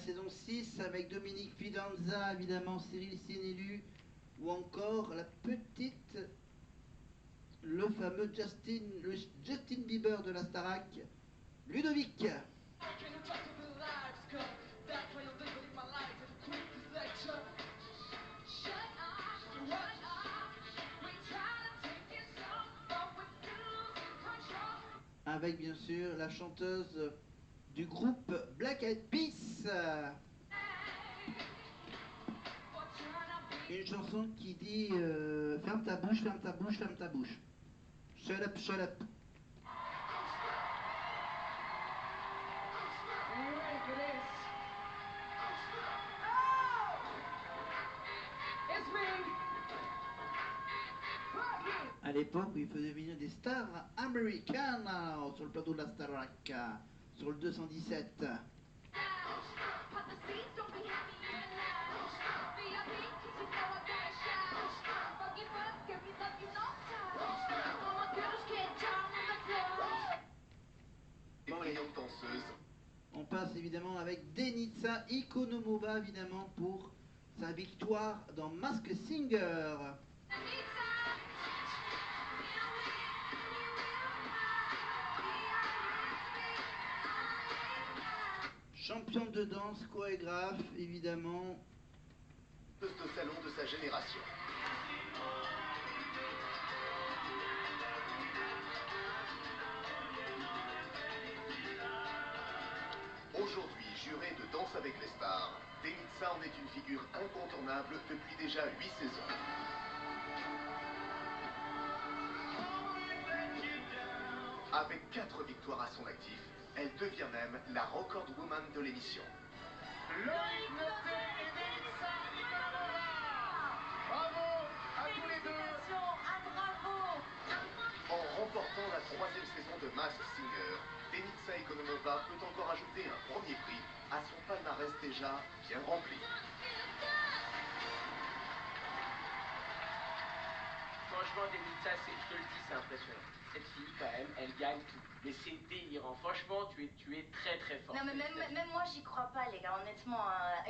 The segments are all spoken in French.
saison 6 avec Dominique Fidanza, évidemment Cyril Sénélu, ou encore la petite, le fameux Justin Bieber de la Starac, Ludovic. Avec bien sûr la chanteuse du groupe Black Eyed Peas. Une chanson qui dit ferme ta bouche, ferme ta bouche, ferme ta bouche. Shut up, shut up. À l'époque où il faisait venir des stars américaines sur le plateau de la Starac, sur le 217. On passe évidemment avec Denitsa Ikonomova évidemment pour sa victoire dans Masked Singer. Championne de danse, chorégraphe évidemment. De salon de sa génération. Aujourd'hui, jurée de Danse avec les stars, Denitsa en est une figure incontournable depuis déjà 8 saisons. Avec 4 victoires à son actif, elle devient même la record woman de l'émission. Loïc Noté et Denitsa Ikonomova. Bravo à tous les deux. Un bravo. En remportant la 3e saison de Masked Singer, Denitsa Ikonomova peut encore ajouter un premier prix à son palmarès déjà bien rempli. Franchement, Denitsa, je te le dis, c'est impressionnant. Cette fille, quand même, elle gagne tout. Mais c'est délirant. Franchement, tu es très très forte. Non, mais même moi, j'y crois pas, les gars, honnêtement.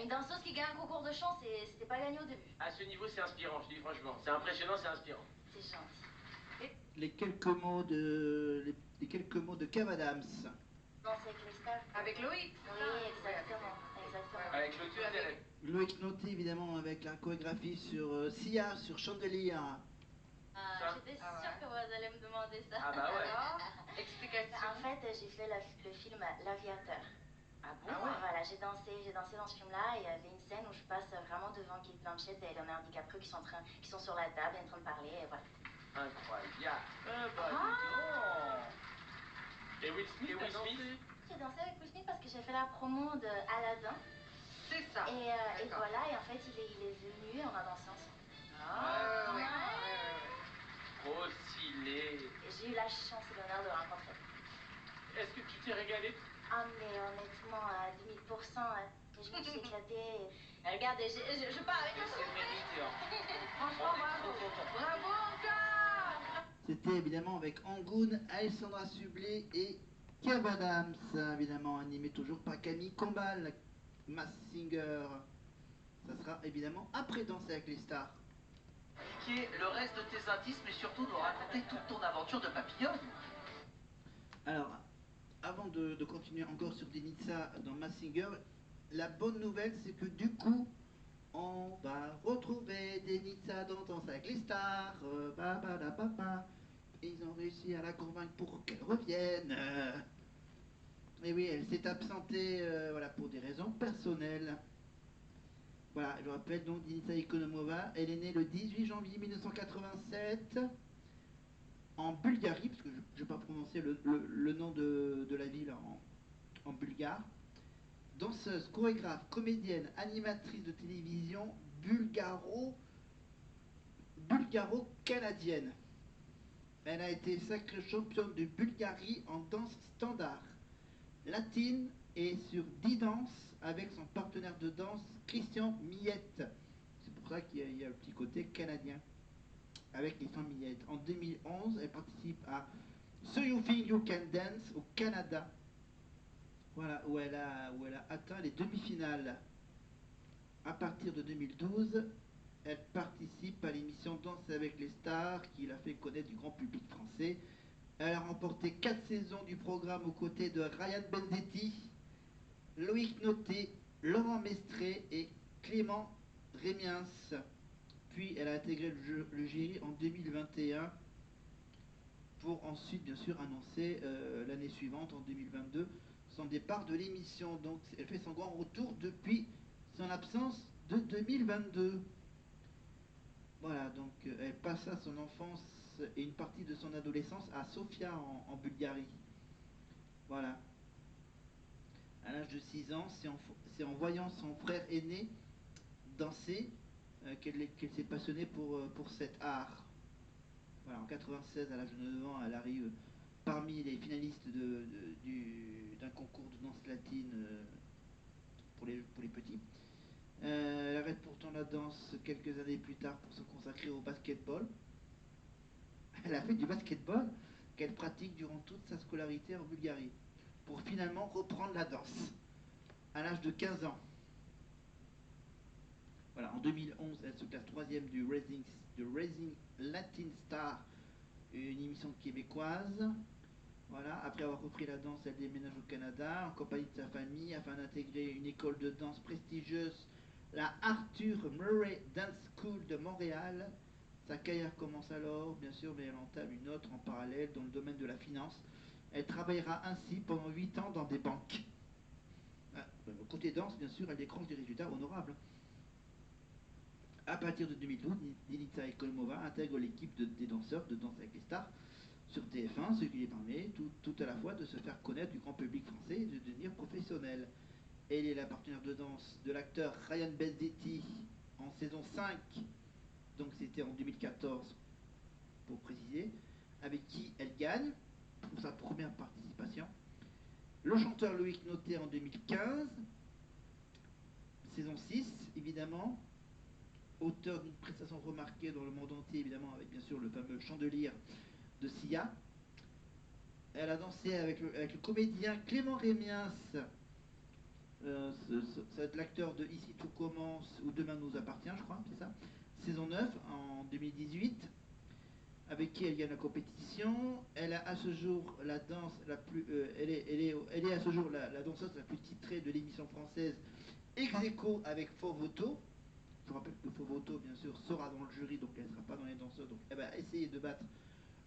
Une danseuse qui gagne un concours de chant, c'était pas gagné au début. À ce niveau, c'est inspirant, je dis franchement. C'est impressionnant, c'est inspirant. C'est gentil. Les quelques mots de Kev Adams. Danser avec les stars. Avec Loïc. Oui, exactement. Avec le tout Loïc Noté évidemment avec la chorégraphie sur Sia, sur Chandelier. J'étais sûre que vous allez me demander ça. Ah bah ouais. Explication. En fait, j'ai fait le film L'Aviateur. Ah bon? Voilà, j'ai dansé dans ce film-là et il y avait une scène où je passe vraiment devant Kate Blanchett et Leonardo DiCaprio qui sont sur la table en train de parler et voilà. Incroyable. Dis donc. Et Will Smith? J'ai dansé avec Will Smith parce que j'ai fait la promo de Aladdin. C'est ça. Et voilà, et en fait, il est venu, on a dansé ensemble. Trop stylé. J'ai eu la chance et l'honneur de le rencontrer. Est-ce que tu t'es régalé? Ah, mais honnêtement, à 2000%, je me suis éclatée. Regardez, je pars avec C'est mérité. Franchement, bravo. Bravo encore. C'était évidemment avec Angoun, Alessandra Sublet et Kev Adams, évidemment animé toujours par Camille Combal, Masked Singer. Ça sera évidemment après Danser avec les stars. Qui est le reste de tes indices, mais surtout de raconter toute ton aventure de papillonne. Alors, avant de continuer encore sur Denitsa dans Masked Singer, la bonne nouvelle c'est que du coup, on va retrouver Denitsa dans Danser avec les stars. Ils ont réussi à la convaincre pour qu'elle revienne. Et oui, elle s'est absentée voilà, pour des raisons personnelles. Voilà, je rappelle donc Denitsa Ikonomova, elle est née le 18 janvier 1987 en Bulgarie, parce que je ne vais pas prononcer le nom de la ville en bulgare. Danseuse, chorégraphe, comédienne, animatrice de télévision bulgaro-canadienne. Elle a été sacrée championne de Bulgarie en danse standard, latine et sur D-Dance avec son partenaire de danse Christian Millette. C'est pour ça qu'il y a le petit côté canadien avec Christian Millette. En 2011, elle participe à So You Think You Can Dance au Canada. Voilà, où elle a atteint les demi-finales. À partir de 2012, elle participe à l'émission Danse avec les stars qui l'a fait connaître du grand public français. Elle a remporté 4 saisons du programme aux côtés de Ryan Benzetti, Loïc Noté, Laurent Mestré et Clément Rémiens. Puis elle a intégré le jury en 2021 pour ensuite bien sûr annoncer l'année suivante, en 2022, son départ de l'émission. Donc elle fait son grand retour depuis son absence de 2022. Voilà, donc elle passa son enfance et une partie de son adolescence à Sofia en Bulgarie. Voilà. À l'âge de 6 ans, c'est en voyant son frère aîné danser qu'elle s'est passionnée pour cet art. Voilà, en 96, à l'âge de 9 ans, elle arrive parmi les finalistes d'un concours de danse latine pour les petits. Elle arrête pourtant la danse quelques années plus tard pour se consacrer au basketball. Elle a fait du basketball qu'elle pratique durant toute sa scolarité en Bulgarie, pour finalement reprendre la danse à l'âge de 15 ans. Voilà, en 2011, elle se classe troisième du Rising Latin Star, une émission québécoise. Voilà, après avoir repris la danse, elle déménage au Canada en compagnie de sa famille afin d'intégrer une école de danse prestigieuse, la Arthur Murray Dance School de Montréal. Sa carrière commence alors, bien sûr, mais elle entame une autre en parallèle dans le domaine de la finance. Elle travaillera ainsi pendant 8 ans dans des banques. Côté danse, bien sûr, elle décroche des résultats honorables. À partir de 2012, Denitsa Ikonimova intègre l'équipe des danseurs de Danse avec les stars sur TF1, ce qui lui permet tout à la fois de se faire connaître du grand public français et de devenir professionnelle. Elle est la partenaire de danse de l'acteur Ryan Benzetti en saison 5, donc c'était en 2014 pour préciser, avec qui elle gagne pour sa première participation. Le chanteur Loïc Noté en 2015, saison 6 évidemment, auteur d'une prestation remarquée dans le monde entier évidemment, avec bien sûr le fameux Chandelier de Sia. Elle a dansé avec le comédien Clément Rémiens, ça va être l'acteur de Ici tout commence ou Demain nous appartient, je crois, c'est ça. Saison 9 en 2018, avec qui elle gagne la compétition. Elle a à ce jour la danse la plus, elle est à ce jour la danseuse la plus titrée de l'émission française ex aequo avec Fovoto. Je rappelle que Fovoto, bien sûr, sera dans le jury, donc elle ne sera pas dans les danseurs, donc elle va essayer de battre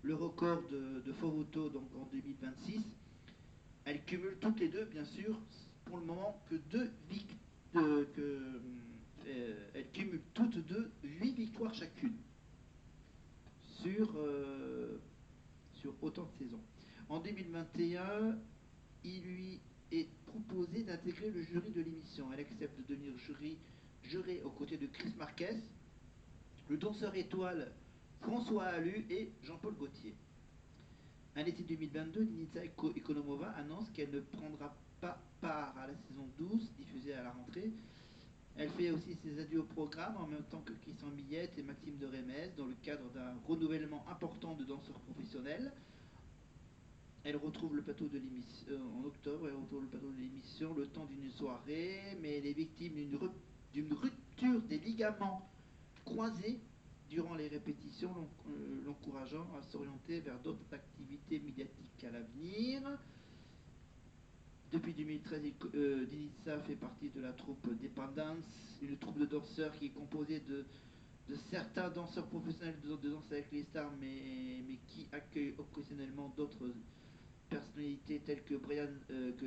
le record de Fovoto donc en 2026. Elles cumulent toutes les deux, bien sûr, pour le moment, que elles cumulent toutes deux 8 victoires chacune sur autant de saisons. En 2021, il lui est proposé d'intégrer le jury de l'émission. Elle accepte de devenir jurée aux côtés de Chris Marquez, le danseur étoile François Allu et Jean-Paul Gaultier. À l'été 2022, Denitsa Ikonomova annonce qu'elle ne prendra pas part à la saison 12, diffusée à la rentrée. Elle fait aussi ses adieux au programme en même temps que Christian Millette et Maxime de Rémez dans le cadre d'un renouvellement important de danseurs professionnels. Elle retrouve le plateau de l'émission en octobre, elle retrouve le plateau de l'émission le temps d'une soirée, mais elle est victime d'une rupture des ligaments croisés durant les répétitions, l'encourageant à s'orienter vers d'autres activités médiatiques à l'avenir. Depuis 2013, Denitsa fait partie de la troupe Dependance, une troupe de danseurs qui est composée de certains danseurs professionnels de danse avec les stars, mais qui accueille occasionnellement d'autres personnalités telles que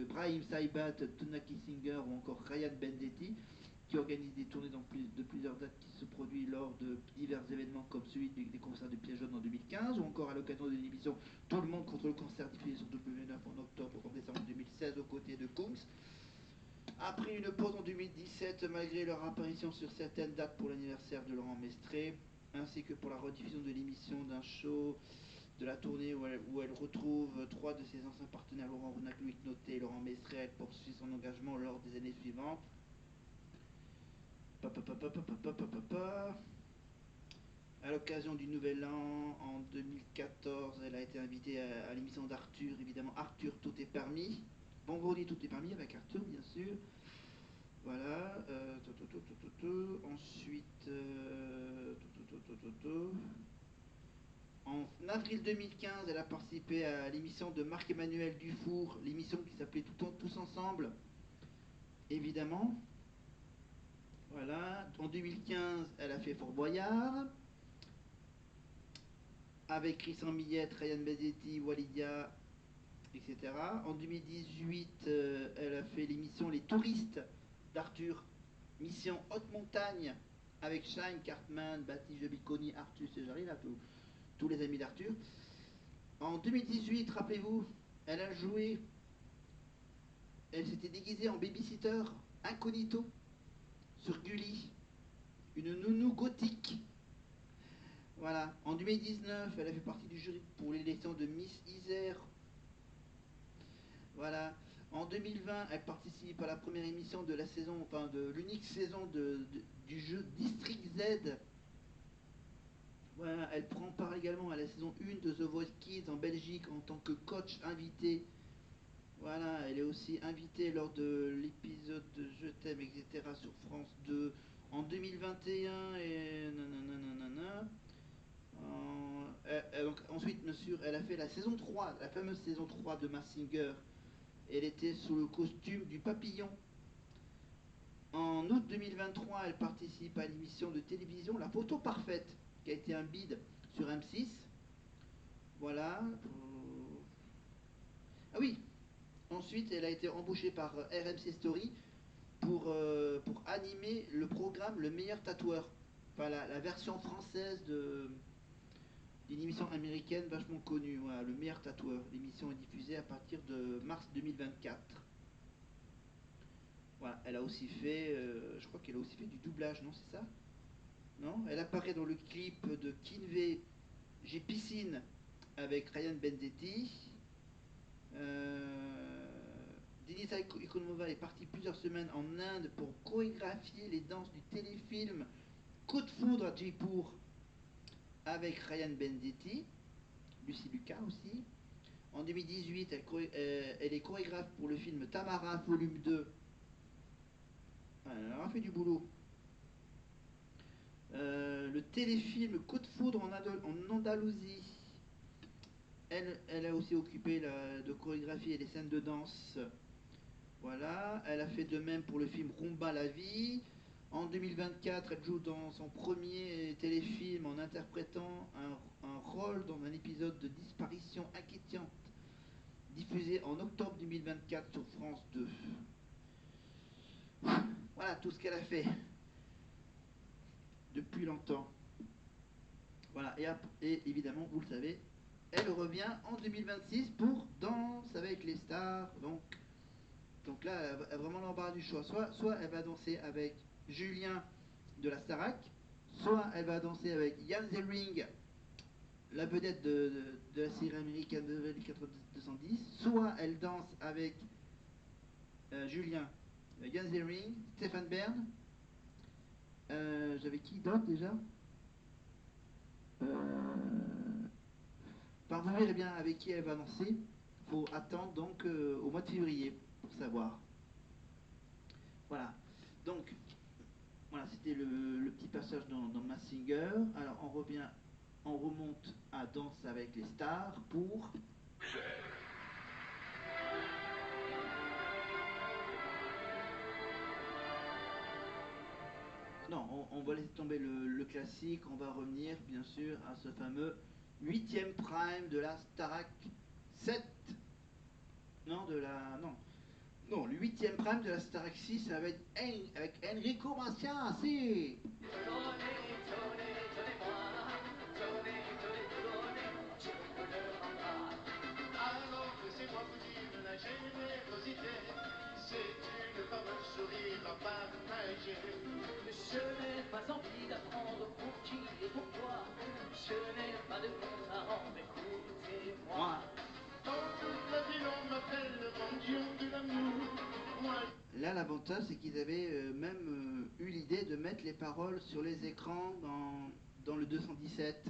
Brahim Saibat, Tuna Kissinger ou encore Ryan Benzetti, qui organise des tournées de plusieurs dates qui se produisent lors de divers événements comme celui des concerts de Piège Jaune en 2015 ou encore à l'occasion de l'émission Tout le monde contre le cancer diffusée sur W9 en décembre 2016 aux côtés de Kungs. Après une pause en 2017, malgré leur apparition sur certaines dates pour l'anniversaire de Laurent Mestré, ainsi que pour la rediffusion de l'émission d'un show de la tournée où elle retrouve 3 de ses anciens partenaires, Laurent Ronac, Loïc Noté et Laurent Mestré, elle poursuit son engagement lors des années suivantes. À l'occasion du Nouvel An, en 2014, elle a été invitée à l'émission d'Arthur, évidemment Arthur, tout est permis. Vendredi, tout est permis avec Arthur, bien sûr. Voilà. Ensuite, en avril 2015, elle a participé à l'émission de Marc-Emmanuel Dufour, l'émission qui s'appelait Tous ensemble, évidemment. Voilà. En 2015, elle a fait Fort Boyard, avec Christian Millette, Ryan Bendetti, Walidia, etc. En 2018, elle a fait l'émission Les Touristes d'Arthur, mission haute montagne, avec Shine, Cartman, Baptiste de Biconi, Arthur Césari, là, tous les amis d'Arthur. En 2018, rappelez-vous, elle a joué, elle s'était déguisée en babysitter incognito sur Gulli, une nounou gothique. Voilà. En 2019, elle a fait partie du jury pour l'élection de Miss Isère. Voilà. En 2020, elle participe à la première émission de la saison, enfin de l'unique saison du jeu District Z. Voilà, elle prend part également à la saison 1 de The Voice Kids en Belgique en tant que coach invité. Voilà, elle est aussi invitée lors de l'épisode de Je t'aime, etc. sur France 2 en 2021 et nanana. Donc, ensuite, monsieur, elle a fait la saison 3, la fameuse saison 3 de Masked Singer. Elle était sous le costume du papillon. En août 2023, elle participe à l'émission de télévision La Photo Parfaite, qui a été un bid sur M6. Voilà. Ah oui. Ensuite, elle a été embauchée par RMC Story pour animer le programme Le Meilleur Tatoueur. Enfin, la version française d'une émission américaine vachement connue, voilà, Le Meilleur Tatoueur. L'émission est diffusée à partir de mars 2024. Voilà, elle a aussi fait, je crois qu'elle a aussi fait du doublage, non, c'est ça? Non? Elle apparaît dans le clip de Kinvey, J'ai piscine, avec Ryan Bendetti. Denisa Ikonova est partie plusieurs semaines en Inde pour chorégraphier les danses du téléfilm Coup de foudre à Jaipur avec Ryan Bendetti, Lucie Lucas aussi. En 2018, elle est chorégraphe pour le film Tamara Volume 2. Elle a fait du boulot. Le téléfilm Coup de foudre en Andalousie. Elle a aussi occupé de chorégraphier les scènes de danse. Voilà, elle a fait de même pour le film Rumba la vie. En 2024, elle joue dans son premier téléfilm en interprétant un rôle dans un épisode de Disparition inquiétante, diffusé en octobre 2024 sur France 2. Voilà tout ce qu'elle a fait depuis longtemps. Voilà, et évidemment, vous le savez, elle revient en 2026 pour Danse avec les stars. Donc là, elle a vraiment l'embarras du choix. Soit elle va danser avec Julien de la Starac, soit elle va danser avec Jan Zellring, la vedette de la série américaine de 210, soit elle danse avec Julien, Jan Zellring, Stéphane Bern, j'avais qui d'autre déjà Enfin, vous verrez bien avec qui elle va danser. Il faut attendre donc au mois de février pour savoir. Voilà. Donc, voilà, c'était le petit passage dans Masked Singer. Alors, on remonte à Danse avec les stars pour... Non, on va laisser tomber le classique. On va revenir, bien sûr, à ce fameux 8e prime de la Starac 7. Non, Non, le 8e prime de la Starac 6 avec Enrico Maciassi. Alors laissez-moi vous dire de la générosité, c'est une comme un sourire à partager. Je n'ai pas envie d'apprendre pour qui et pourquoi. Je n'ai pas de compte à rendre, écoutez-moi. Moi. Dans toute la ville on m'appelle le mendiant de l'amour. Moi, Là, l'avantage, c'est qu'ils avaient même eu l'idée de mettre les paroles sur les écrans dans le 217.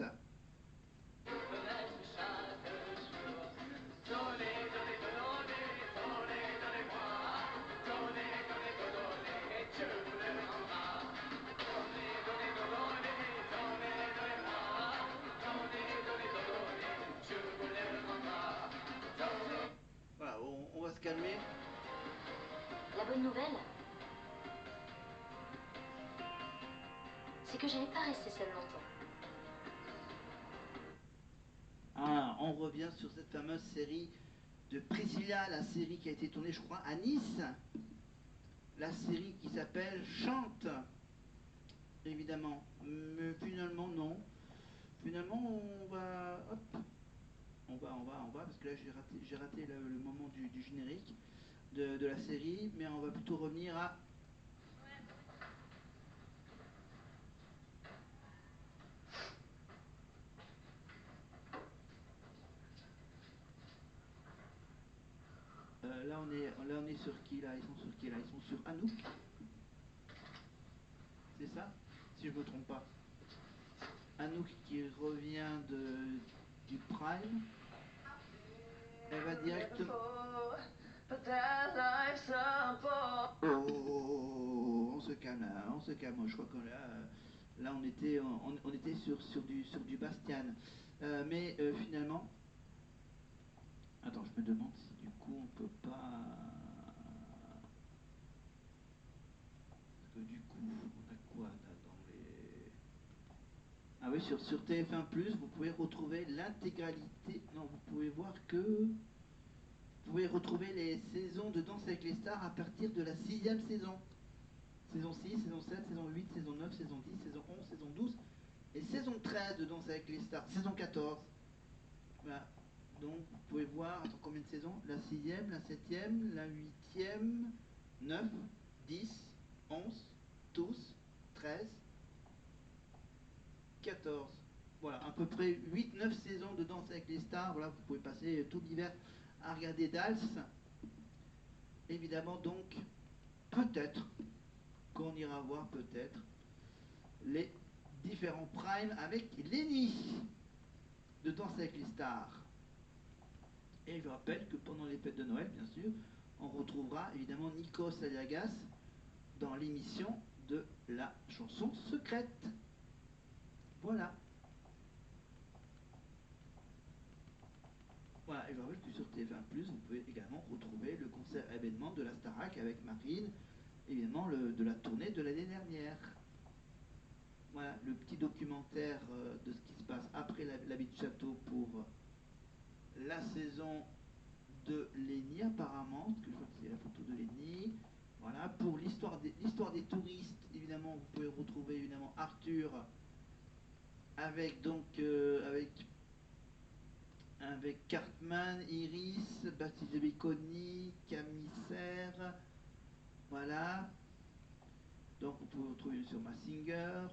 nouvelle, c'est que je n'ai pas resté seule longtemps. Ah, on revient sur cette fameuse série de Priscilla, la série qui a été tournée, je crois, à Nice. La série qui s'appelle Chante, évidemment. Mais finalement, non. Finalement, on va... Hop. On va, parce que là, j'ai raté le moment du générique de la série. Mais on va plutôt revenir à... là, on est sur qui, là? Ils sont sur qui, là? Ils sont sur Anouk. C'est ça? Si je me trompe pas. Anouk qui revient du Prime. Elle va directement... Oh, on se calme là, on se calme. Je crois que là on était sur du Bastian. Mais finalement... Attends, je me demande si du coup on peut pas... Parce que du coup, on a quoi là dans les... Ah oui, sur TF1+, vous pouvez retrouver l'intégralité. Non, vous pouvez voir que... Vous pouvez retrouver les saisons de Danse avec les stars à partir de la 6e saison. Saison 6, saison 7, saison 8, saison 9, saison 10, saison 11, saison 12 et saison 13 de Danse avec les stars, saison 14. Voilà. Donc vous pouvez voir, attends, combien de saisons? La 6e, la 7e, la 8e, 9, 10, 11, 12, 13, 14. Voilà, à peu près 8-9 saisons de Danse avec les stars. Voilà, vous pouvez passer tout l'hiver à regarder Dals. Évidemment, donc, peut-être qu'on ira voir peut-être les différents primes avec Lenny de Danse avec les stars. Et je rappelle que pendant les fêtes de Noël, bien sûr, on retrouvera évidemment Nikos Aliagas dans l'émission de la chanson secrète. Voilà. Voilà, et je rappelle que sur TF1+, vous pouvez également retrouver le concert événement de la Starac avec Marine, évidemment de la tournée de l'année dernière. Voilà, le petit documentaire de ce qui se passe après l'habit de château pour la saison de Lenny apparemment, parce que je vois que c'est la photo de Lenny. Voilà, pour l'histoire des touristes, évidemment, vous pouvez retrouver évidemment Arthur avec donc avec Cartman, Iris, Baptiste Biconi, Camille Serre, voilà. Donc vous pouvez retrouver sur Massinger.